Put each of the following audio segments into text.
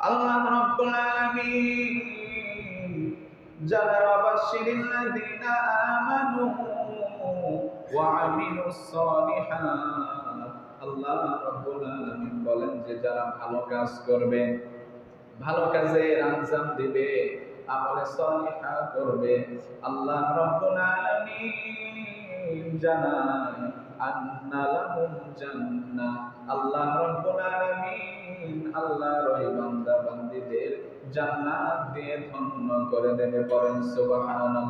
আল্লাহ রাব্বুল আলামিন যারা ওয়াবাশশিরিল্লাযীনা আমানু ওয়া আমিলুস সালিহাত, আল্লাহ রাব্বুল আলামিন বলেন যে যারা ভালো কাজ করবে, ভালো কাজের আঞ্জাম দিবে, আমলে সালিহা করবে, আল্লাহ রাব্বুল আলামিন জানায় আন্না লাহুম জান্নাহ, আল্লাহ রাব্বুল আলামিন আল্লাহর ওই বান্দা বান্দীদের জান্নাত দিয়ে ধন্য করে দেবে। পড়েন সুবহানাল্লাহ।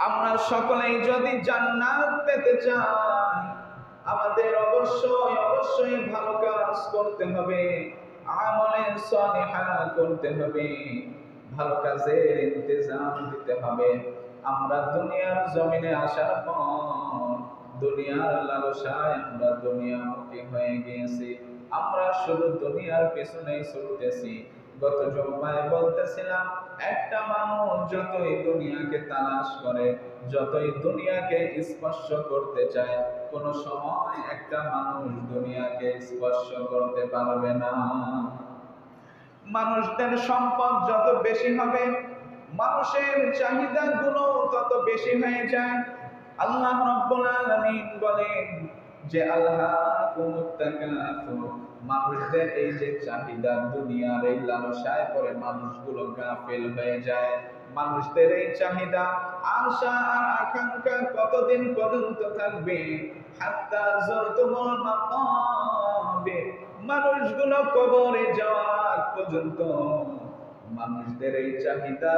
আমরা সকলেই যদি জান্নাত পেতে চাই, আমাদের অবশ্যই ভালো কাজ করতে হবে, আমলে সালিহা করতে হবে, ভালো কাজের ইন্তজাম দিতে হবে। আমরা দুনিয়ার জমিনে আসার পর দুনিয়ার লালসায় আমরা দুনিয়ামুখী হয়ে গিয়েছি। আমরা শুধু দুনিয়ার পেছনেই ছুটতেছি। গত জুমায় বলতেছিলাম, একটা মানুষ যতই দুনিয়াকে তালাশ করে, যতই দুনিয়াকে স্পর্শ করতে চায়, কোন সময় একটা মানুষ দুনিয়াকে স্পর্শ করতে পারবে না। মানুষদের সম্পদ যত বেশি হবে, মানুষের চাহিদাগুলো তত বেশি হয়ে যায়। আল্লাহ রাব্বুল আলামিন বলেন যে আল্লাহকুমুত তাকাসুর, মানুষদের এই যে চাহিদা, দুনিয়ার এই লালসায় পড়ে মানুষগুলো গাফিল হয়ে যায়। মানুষদের এই চাহিদা, আশা আর আকাঙ্ক্ষা কতদিন পর্যন্ত থাকবে? হাত্তা যুরতুমুল মাকাবির, মানুষগুলো কবরে যাওয়ার পর্যন্ত মানুষদের এই চাহিদা,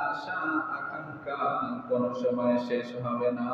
আশা, আকাঙ্ক্ষা কোন সময় শেষ হবে না।